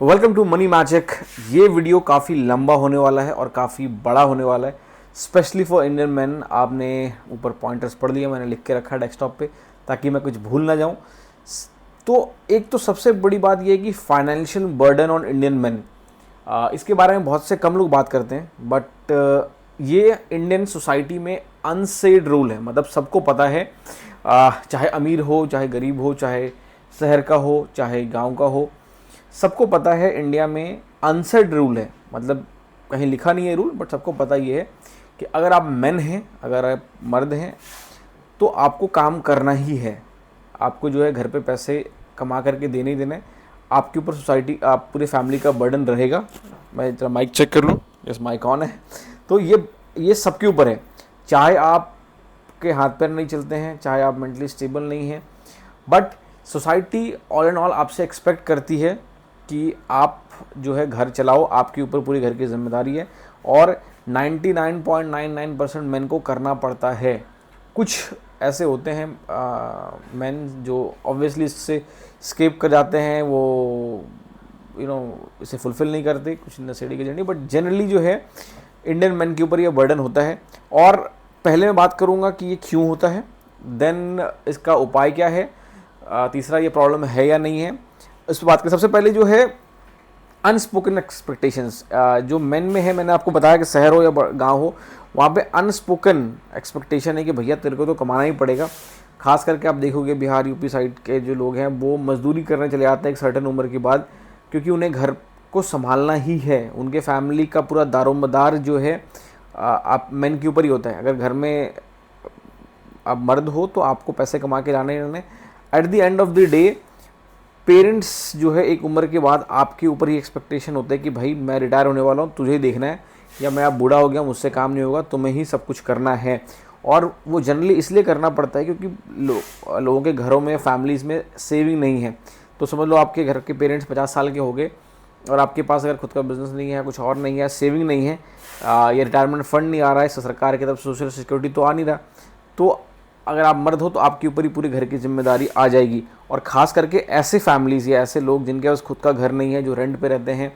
Welcome to money magic. ये video काफ़ी लंबा होने वाला है और काफ़ी बड़ा होने वाला है, स्पेशली फॉर इंडियन मैन। आपने ऊपर पॉइंटर्स पढ़ लिए, मैंने लिख के रखा है डेस्कटॉप पे ताकि मैं कुछ भूल ना जाऊं। तो एक तो सबसे बड़ी बात ये है कि financial burden on Indian man, इसके बारे में बहुत से कम लोग बात करते हैं, बट ये इंडियन सोसाइटी में अनसेड रूल है। मतलब सबको पता है, चाहे अमीर हो, चाहे गरीब हो, चाहे शहर का हो, चाहे गांव का हो, सबको पता है इंडिया में अनसेड रूल है। मतलब कहीं लिखा नहीं है रूल, बट सबको पता ये है कि अगर आप मैन हैं, अगर आप मर्द हैं, तो आपको काम करना ही है। आपको जो है घर पे पैसे कमा करके देने ही देने। आपके ऊपर सोसाइटी, आप पूरे फैमिली का बर्डन रहेगा। मैं जरा माइक चेक कर लूँ, यस माइक ऑन है। तो ये सबके ऊपर है, चाहे आपके हाथ पैर नहीं चलते हैं, चाहे आप मेंटली स्टेबल नहीं हैं, but society all and all आपसे एक्सपेक्ट करती है कि आप जो है घर चलाओ, आपके ऊपर पूरी घर की जिम्मेदारी है। और 99.99% मैन को करना पड़ता है। कुछ ऐसे होते हैं मैन जो ऑब्वियसली इससे स्केप कर जाते हैं, वो इसे फुलफिल नहीं करते, कुछ नशेड़ी की जर्नी, बट जनरली जो है इंडियन मैन के ऊपर ये बर्डन होता है। और पहले मैं बात करूँगा कि ये क्यों होता है, देन इसका उपाय क्या है, तीसरा ये प्रॉब्लम है या नहीं है, इस पर बात करें। सबसे पहले जो है अनस्पोकन एक्सपेक्टेशंस जो मेन में है। मैंने आपको बताया कि शहर हो या गांव हो, वहाँ पे अनस्पोकन एक्सपेक्टेशन है कि भैया तेरे को तो कमाना ही पड़ेगा। खास करके आप देखोगे बिहार यूपी साइड के जो लोग हैं वो मजदूरी करने चले जाते हैं एक सर्टेन उम्र के बाद, क्योंकि उन्हें घर को संभालना ही है। उनके फैमिली का पूरा दारोमदार जो है आप मेन के ऊपर ही होता है। अगर घर में आप मर्द हो तो आपको पैसे कमा के लाने रहने। At the end of the day parents जो है एक उम्र के बाद आपके ऊपर ही एक्सपेक्टेशन होता है कि भाई मैं रिटायर होने वाला हूँ, तुझे ही देखना है, या मैं अब बूढ़ा हो गया, मुझसे काम नहीं होगा, तुम्हें ही सब कुछ करना है। और वो जनरली इसलिए करना पड़ता है क्योंकि लोगों के घरों में, फैमिलीज़ में सेविंग नहीं है। तो समझ लो आपके घर के पेरेंट्स 50 साल के हो गए और आपके पास अगर खुद का बिजनेस नहीं है, कुछ और नहीं है, सेविंग नहीं है, या रिटायरमेंट फंड नहीं आ रहा है सरकार की तरफ, सोशल सिक्योरिटी तो आ नहीं रहा, तो अगर आप मर्द हो तो आपके ऊपर ही पूरे घर की जिम्मेदारी आ जाएगी। और ख़ास करके ऐसे फैमिलीज़ या ऐसे लोग जिनके पास खुद का घर नहीं है, जो रेंट पे रहते हैं,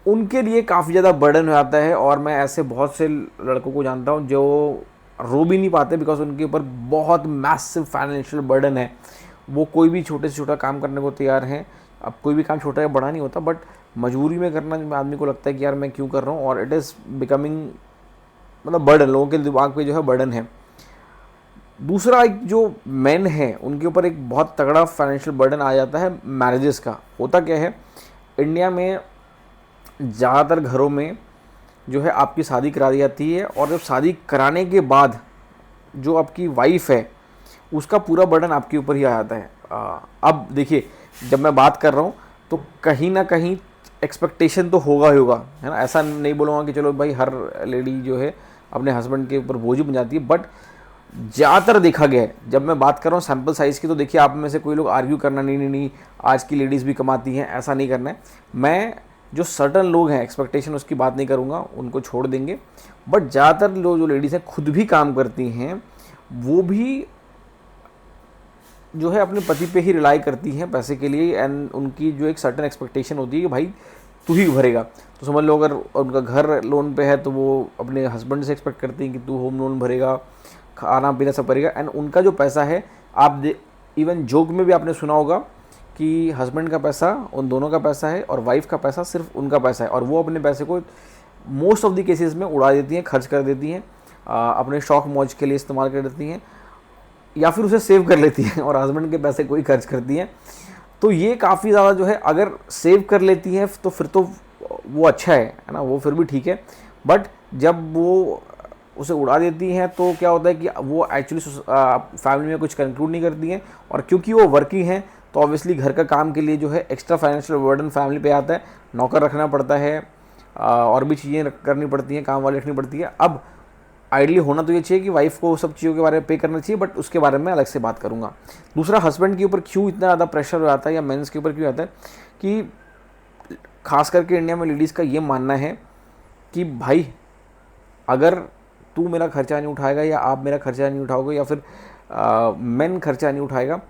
उनके लिए काफ़ी ज़्यादा बर्डन हो जाता है। और मैं ऐसे बहुत से लड़कों को जानता हूँ जो रो भी नहीं पाते, बिकॉज उनके ऊपर बहुत मैसिव फाइनेंशियल बर्डन है। वो कोई भी छोटे से छोटा काम करने को तैयार हैं। अब कोई भी काम छोटा या बड़ा नहीं होता, बट मजबूरी में करना आदमी को लगता है कि यार मैं क्यों कर रहा हूँ, और इट इज़ बिकमिंग, मतलब बर्डन, लोगों के दिमाग पे जो है बर्डन है। दूसरा एक जो मेन है उनके ऊपर एक बहुत तगड़ा फाइनेंशियल बर्डन आ जाता है मैरिजेस का। होता क्या है, इंडिया में ज़्यादातर घरों में जो है आपकी शादी करा दी जाती है, और जब शादी कराने के बाद जो आपकी वाइफ है उसका पूरा बर्डन आपके ऊपर ही आ जाता है। अब देखिए, जब मैं बात कर रहा हूँ तो कहीं ना कहीं एक्सपेक्टेशन तो होगा ही होगा, है ना। ऐसा नहीं बोलूँगा कि चलो भाई हर लेडी जो है अपने हस्बैंड के ऊपर बोझ बन जाती है, बट ज़्यादातर देखा गया है। जब मैं बात कर रहा हूँ सैम्पल साइज़ की, तो देखिए आप में से कोई लोग आर्ग्यू करना, नहीं नहीं नहीं आज की लेडीज़ भी कमाती हैं, ऐसा नहीं करना है। मैं जो सर्टन लोग हैं एक्सपेक्टेशन उसकी बात नहीं करूँगा, उनको छोड़ देंगे, बट ज़्यादातर लोग जो लेडीज़ हैं खुद भी काम करती हैं, वो भी जो है अपने पति पे ही रिलाई करती हैं पैसे के लिए। एंड उनकी जो एक सर्टन एक्सपेक्टेशन होती है कि भाई तू ही भरेगा। तो समझ लो अगर उनका घर लोन पे है तो वो अपने हस्बैंड से एक्सपेक्ट करती हैं कि तू होम लोन भरेगा, खाना पीना सब करेगा। एंड उनका जो पैसा है, आप इवन जोक में भी आपने सुना होगा कि हस्बैंड का पैसा उन दोनों का पैसा है और वाइफ का पैसा सिर्फ उनका पैसा है, और वो अपने पैसे को मोस्ट ऑफ द केसेस में उड़ा देती हैं, खर्च कर देती हैं, अपने शौक मौज के लिए इस्तेमाल कर देती हैं, या फिर उसे सेव कर लेती हैं और हस्बैंड के पैसे को ही खर्च करती हैं। तो ये काफ़ी ज़्यादा जो है, अगर सेव कर लेती हैं तो फिर तो वो अच्छा है ना, वो फिर भी ठीक है। बट जब वो उसे उड़ा देती हैं तो क्या होता है कि वो एक्चुअली फैमिली में कुछ कंक्लूड नहीं करती हैं, और क्योंकि वो वर्किंग हैं तो ऑब्वियसली घर का काम के लिए जो है एक्स्ट्रा फाइनेंशियल बर्डन फैमिली पे आता है। नौकर रखना पड़ता है, और भी चीज़ें करनी पड़ती हैं, काम वाली रखनी पड़ती है। अब आइडियली होना तो ये चाहिए कि वाइफ को सब चीज़ों के बारे में पे करना चाहिए, बट उसके बारे में अलग से बात करूँगा। दूसरा, हस्बैंड के ऊपर क्यों इतना ज़्यादा प्रेशर हो जाता है, या मेंस के ऊपर क्यों आता है, कि खास करके इंडिया में लेडीज़ का ये मानना है कि भाई अगर तू मेरा खर्चा नहीं उठाएगा, या आप मेरा खर्चा नहीं उठाओगे, या फिर मेन खर्चा नहीं उठाएगा,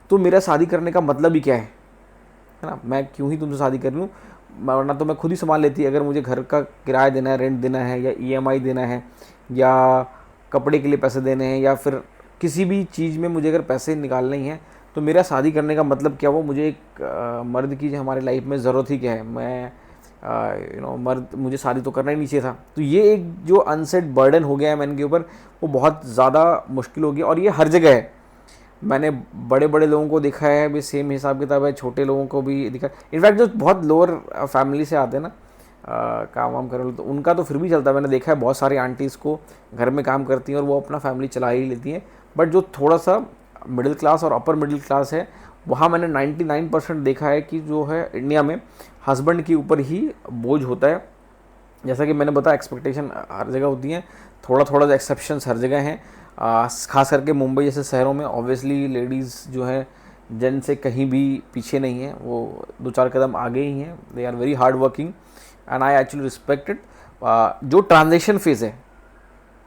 तो मेरा शादी करने का मतलब ही क्या है है ना, मैं क्यों ही तुमसे शादी कर लूँ, वरना तो मैं खुद ही संभाल लेती। अगर मुझे घर का किराया देना है, रेंट देना है, या ईएमआई देना है, या कपड़े के लिए पैसे देने हैं, या फिर किसी भी चीज़ में मुझे अगर पैसे निकालने ही हैं, तो मेरा शादी करने का मतलब क्या हुआ? मुझे एक मर्द की जो हमारे लाइफ में ज़रूरत ही क्या है? मैं मर्द, मुझे शादी तो करना ही नहीं चाहिए था। तो ये एक जो अनसेट बर्डन हो गया है मैन के ऊपर, वो बहुत ज़्यादा मुश्किल हो गया। और ये हर जगह है, मैंने बड़े बड़े लोगों को देखा है भी सेम हिसाब किताब है, छोटे लोगों को भी दिखा। इनफैक्ट जो बहुत लोअर फैमिली से आते हैं ना, काम वाम करने, तो उनका तो फिर भी चलता है। मैंने देखा है बहुत सारी आंटीज़ को घर में काम करती हैं और वो अपना फैमिली चला ही लेती हैं। बट जो थोड़ा सा मिडिल क्लास और अपर मिडिल क्लास है, वहाँ मैंने 99% देखा है कि जो है इंडिया में हस्बैंड के ऊपर ही बोझ होता है। जैसा कि मैंने बताया, एक्सपेक्टेशन हर जगह होती हैं, थोड़ा थोड़ा एक्सेप्शंस हर जगह हैं। खास करके मुंबई जैसे शहरों में ऑब्वियसली लेडीज़ जो है जेंट से कहीं भी पीछे नहीं है, वो 2-4 कदम आगे ही हैं। They are very hard working and I actually respected. जो ट्रांजिशन फेज़ है,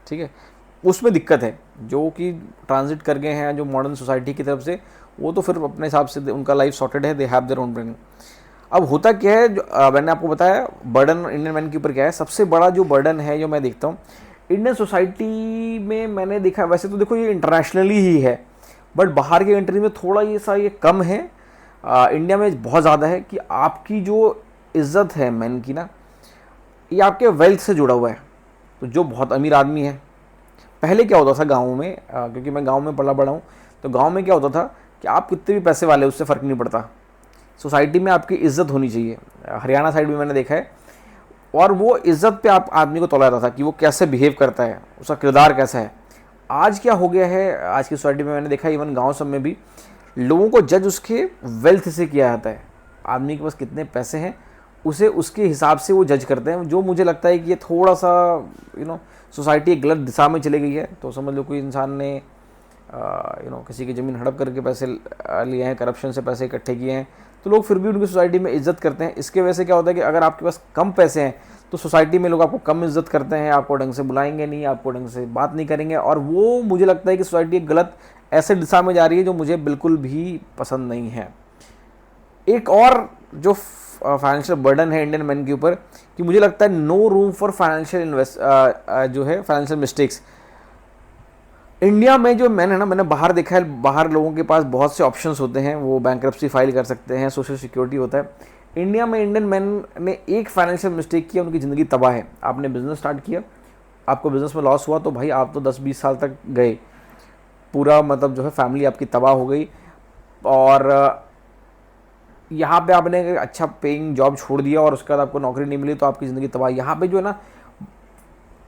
ठीक है, उसमें दिक्कत है। जो कि ट्रांजिट कर गए हैं जो मॉडर्न सोसाइटी की तरफ से, वो तो फिर अपने हिसाब से उनका लाइफ सॉर्टेड है, they have their own planning. अब होता क्या है, जो मैंने आपको बताया बर्डन इंडियन मैन के ऊपर क्या है, सबसे बड़ा जो बर्डन है जो मैं देखता हूँ इंडियन सोसाइटी में, मैंने देखा, वैसे तो देखो ये इंटरनेशनली ही है, बट बाहर के कंट्री में थोड़ा ये कम है। इंडिया में बहुत ज़्यादा है कि आपकी जो इज़्ज़त है मैन की ना, ये आपके वेल्थ से जुड़ा हुआ है। तो जो बहुत अमीर आदमी है, पहले क्या होता था गाँव में, क्योंकि मैं गाँव में पला बड़ा हूँ, तो गाँव में क्या होता था कि आप कितने भी पैसे वाले, उससे फ़र्क नहीं पड़ता, सोसाइटी में आपकी इज़्ज़त होनी चाहिए। हरियाणा साइड में मैंने देखा है, और वो इज़्ज़त पे आप आदमी को तोला जाता था कि वो कैसे बिहेव करता है, उसका किरदार कैसा है। आज क्या हो गया है, आज की सोसाइटी में मैंने देखा, इवन गांव सब में भी लोगों को जज उसके वेल्थ से किया जाता है। आदमी के पास कितने पैसे हैं, उसे उसके हिसाब से वो जज करते हैं। जो मुझे लगता है कि ये थोड़ा सा सोसाइटी एक गलत दिशा में चली गई है। तो समझ लो कोई इंसान ने किसी की ज़मीन हड़प करके पैसे लिए हैं, करप्शन से पैसे इकट्ठे किए हैं, तो लोग फिर भी उनकी सोसाइटी में इज्जत करते हैं। इसके वजह से क्या होता है कि अगर आपके पास कम पैसे हैं तो सोसाइटी में लोग आपको कम इज्जत करते हैं, आपको ढंग से बुलाएंगे नहीं, आपको ढंग से बात नहीं करेंगे। और वो मुझे लगता है कि सोसाइटी एक गलत ऐसे दिशा में जा रही है जो मुझे बिल्कुल भी पसंद नहीं है। एक और जो फाइनेंशियल बर्डन है इंडियन मैन के ऊपर, कि मुझे लगता है नो रूम फॉर फाइनेंशियल जो है फाइनेंशियल मिस्टेक्स। इंडिया में जो मैन है ना, मैंने बाहर देखा है, बाहर लोगों के पास बहुत से ऑप्शंस होते हैं, वो बैंक्रप्सी फाइल कर सकते हैं, सोशल सिक्योरिटी होता है। इंडिया में इंडियन मैन ने एक फाइनेंशियल मिस्टेक किया, उनकी ज़िंदगी तबाह है। आपने बिज़नेस स्टार्ट किया, आपको बिज़नेस में लॉस हुआ, तो भाई आप तो 10-20 साल तक गए, पूरा मतलब जो है फैमिली आपकी तबाह हो गई। और यहाँ पे आपने एक अच्छा पेइंग जॉब छोड़ दिया और उसके बाद आपको नौकरी नहीं मिली, तो आपकी ज़िंदगी तबाह। यहाँ पे जो है ना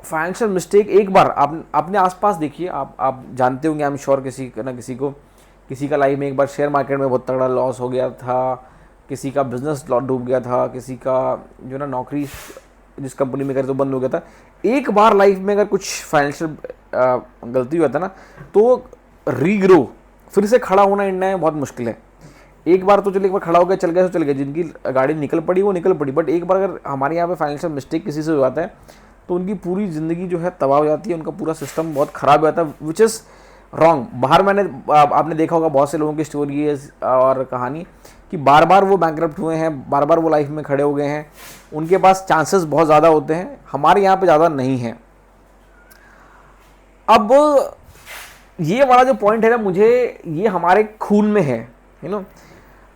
फाइनेंशियल मिस्टेक, एक बार आप अपने आसपास देखिए, आप जानते होंगे, आई एम श्योर, किसी का लाइफ में एक बार शेयर मार्केट में बहुत तगड़ा लॉस हो गया था, किसी का बिजनेस डूब गया था, किसी का जो ना नौकरी जिस कंपनी में करते तो बंद हो गया था। एक बार लाइफ में अगर कुछ फाइनेंशियल गलती हुआ था ना, तो रीग्रो, फिर से खड़ा होना इंडिया में बहुत मुश्किल है। एक बार तो चलिए, एक बार खड़ा हो गया, चल गया तो चल गया, जिनकी गाड़ी निकल पड़ी वो निकल पड़ी। बट एक बार अगर हमारे यहाँ पे फाइनेंशियल मिस्टेक किसी से हो जाता है, तो उनकी पूरी ज़िंदगी जो है तबाह हो जाती है, उनका पूरा सिस्टम बहुत ख़राब हो जाता है, विच इज़ रॉन्ग। बाहर आपने देखा होगा बहुत से लोगों की स्टोरी है और कहानी, कि बार बार वो बैंकरप्ट हुए हैं, बार बार वो लाइफ में खड़े हो गए हैं, उनके पास चांसेस बहुत ज़्यादा होते हैं, हमारे यहाँ पे ज़्यादा नहीं है। अब ये वाला जो पॉइंट है ना, मुझे ये हमारे खून में है,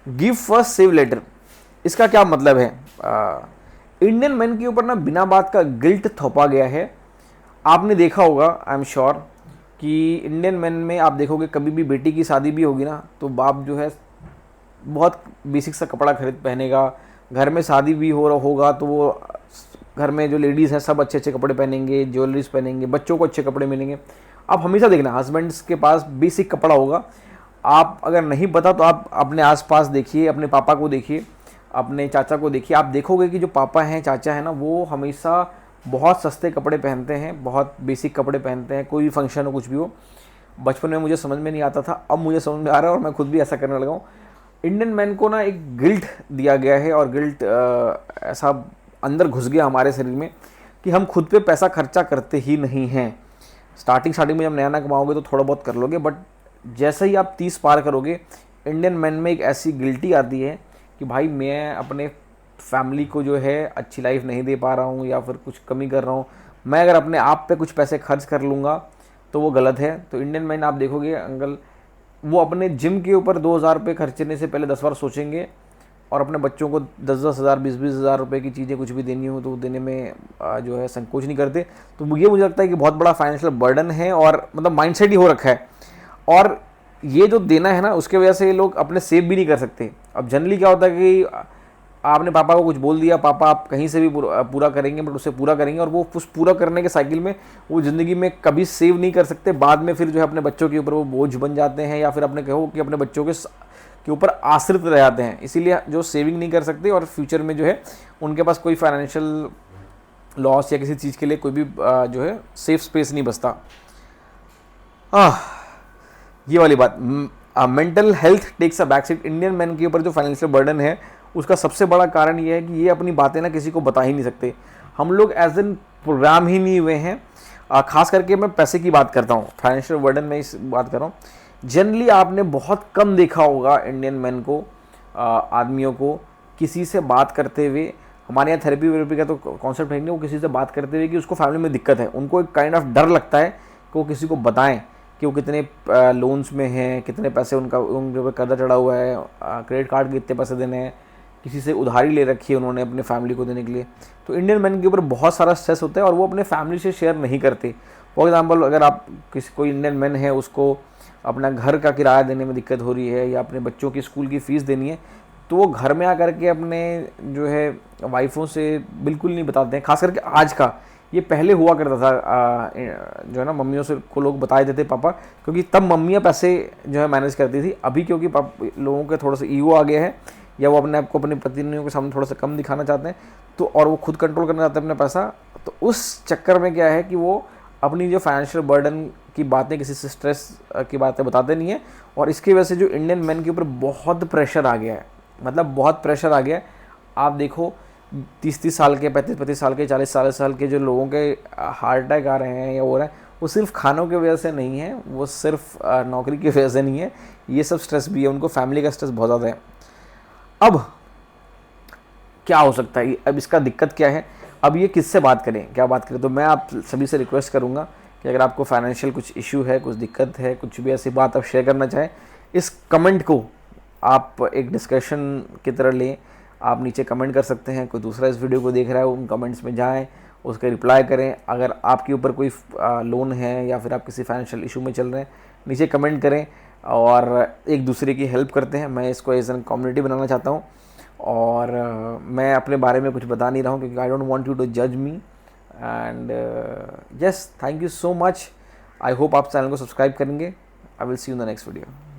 गिव फर्स्ट सेव लेटर। इसका क्या मतलब है? इंडियन मैन के ऊपर ना बिना बात का गिल्ट थोपा गया है। आपने देखा होगा, आई एम श्योर, कि इंडियन मैन में आप देखोगे कभी भी बेटी की शादी भी होगी ना, तो बाप जो है बहुत बेसिक सा कपड़ा खरीद पहनेगा। घर में शादी भी होगा तो वो घर में जो लेडीज़ हैं सब अच्छे अच्छे कपड़े पहनेंगे, ज्वेलरीज पहनेंगे, बच्चों को अच्छे कपड़े मिलेंगे। आप हमेशा देखना हस्बैंड्स के पास बेसिक कपड़ा होगा। आप अगर नहीं पता तो आप अपने आसपास देखिए, अपने पापा को देखिए, अपने चाचा को देखिए, आप देखोगे कि जो पापा हैं, चाचा हैं ना, वो हमेशा बहुत सस्ते कपड़े पहनते हैं, बहुत बेसिक कपड़े पहनते हैं, कोई भी फंक्शन हो, कुछ भी हो। बचपन में मुझे समझ में नहीं आता था, अब मुझे समझ में आ रहा है और मैं खुद भी ऐसा करने लगा हूँ। इंडियन मैन को ना एक गिल्ट दिया गया है, और गिल्ट ऐसा अंदर घुस गया हमारे शरीर में कि हम खुद पे पैसा खर्चा करते ही नहीं हैं। स्टार्टिंग में जब नया नया कमाओगे तो थोड़ा बहुत कर लोगे, बट जैसे ही आप 30 पार करोगे, इंडियन मैन में एक ऐसी गिल्टी आती है कि भाई मैं अपने फैमिली को जो है अच्छी लाइफ नहीं दे पा रहा हूँ या फिर कुछ कमी कर रहा हूँ, मैं अगर अपने आप पे कुछ पैसे खर्च कर लूँगा तो वो गलत है। तो इंडियन मैन आप देखोगे अंकल, वो अपने जिम के ऊपर 2,000 रुपये खर्चने से पहले 10 बार सोचेंगे, और अपने बच्चों को 10-10 हज़ार 20-20 हज़ार रुपये की चीज़ें कुछ भी देनी हो तो देने में जो है संकोच नहीं करते। तो ये मुझे लगता है कि बहुत बड़ा फाइनेंशियल बर्डन है, और मतलब माइंडसेट ही हो रखा है। और ये जो देना है ना, उसके वजह से ये लोग अपने सेव भी नहीं कर सकते। अब जनरली क्या होता है कि आपने पापा को कुछ बोल दिया, पापा आप कहीं से भी पूरा करेंगे, बट उसे पूरा करेंगे, और वो उस पूरा करने के साइकिल में वो ज़िंदगी में कभी सेव नहीं कर सकते। बाद में फिर जो है अपने बच्चों के ऊपर वो बोझ बन जाते हैं, या फिर अपने कहो कि अपने बच्चों के ऊपर आश्रित रह जाते हैं। इसीलिए जो सेविंग नहीं कर सकते, और फ्यूचर में जो है उनके पास कोई फाइनेंशियल लॉस या किसी चीज़ के लिए कोई भी जो है सेफ स्पेस नहीं बचता। ये वाली बात, mental health takes a back seat. Indian man के ऊपर जो फाइनेंशियल बर्डन है उसका सबसे बड़ा कारण ये है कि ये अपनी बातें ना किसी को बता ही नहीं सकते। हम लोग एज एन प्रोग्राम ही नहीं हुए हैं। खास करके मैं पैसे की बात करता हूँ, फाइनेंशियल बर्डन में इस बात कर रहा हूँ। जनरली आपने बहुत कम देखा होगा इंडियन मैन को, आदमियों को किसी से बात करते हुए। हमारे यहाँ थेरेपी वेरेपी का तो कॉन्सेप्ट है नहीं, वो किसी से बात करते हुए कि उसको फैमिली में दिक्कत है, उनको एक काइंड ऑफ डर लगता है कि वो किसी को बताएं कि वो कितने लोन्स में हैं, कितने पैसे उनके ऊपर कर्जा चढ़ा हुआ है, क्रेडिट कार्ड के इतने पैसे देने हैं, किसी से उधारी ले रखी है उन्होंने अपने फैमिली को देने के लिए। तो इंडियन मैन के ऊपर बहुत सारा स्ट्रेस होता है और वो अपने फैमिली से शेयर नहीं करते। फॉर एग्जांपल, अगर आप कोई इंडियन मैन है, उसको अपना घर का किराया देने में दिक्कत हो रही है या अपने बच्चों की स्कूल की फ़ीस देनी है, तो वो घर में आकर के अपने जो है वाइफों से बिल्कुल नहीं बताते हैं। खास करके आज का, ये पहले हुआ करता था जो है ना, मम्मियों से को लोग बताए देते पापा, क्योंकि तब मम्मियाँ पैसे जो है मैनेज करती थी। अभी क्योंकि लोगों के थोड़ा सा ईगो आ गया है, या वो अपने आप को अपनी पत्नियों के सामने थोड़ा सा कम दिखाना चाहते हैं, तो और वो खुद कंट्रोल करना चाहते हैं अपना पैसा। तो उस चक्कर में क्या है कि वो अपनी जो फाइनेंशियल बर्डन की बातें, किसी से स्ट्रेस की बातें बताते नहीं है। और इसकी वजह से जो इंडियन मैन के ऊपर बहुत प्रेशर आ गया है, मतलब बहुत प्रेशर आ गया है। आप देखो 30-30 साल के, 35-35 साल के, 40 साल के जो लोगों के हार्ट अटैक आ रहे हैं या हो रहा है, वो सिर्फ खानों की वजह से नहीं है, वो सिर्फ नौकरी की वजह से नहीं है, ये सब स्ट्रेस भी है, उनको फैमिली का स्ट्रेस बहुत ज़्यादा है। अब क्या हो सकता है, अब इसका दिक्कत क्या है, अब ये किससे बात करें, क्या बात करें? तो मैं आप सभी से रिक्वेस्ट करूँगा कि अगर आपको फाइनेंशियल कुछ इशू है, कुछ दिक्कत है, कुछ भी ऐसी बात आप शेयर करना चाहें, इस कमेंट को आप एक डिस्कशन की तरह लें। आप नीचे कमेंट कर सकते हैं, कोई दूसरा इस वीडियो को देख रहा है उन कमेंट्स में जाएं, उसके रिप्लाई करें। अगर आपके ऊपर कोई लोन है या फिर आप किसी फाइनेंशियल इशू में चल रहे हैं, नीचे कमेंट करें और एक दूसरे की हेल्प करते हैं। मैं इसको एज एन कम्युनिटी बनाना चाहता हूँ, और मैं अपने बारे में कुछ बता नहीं रहा हूँ क्योंकि I don't want you to जज me. And yes, thank you so much. I hope आप चैनल को सब्सक्राइब करेंगे। I will see you in the next video.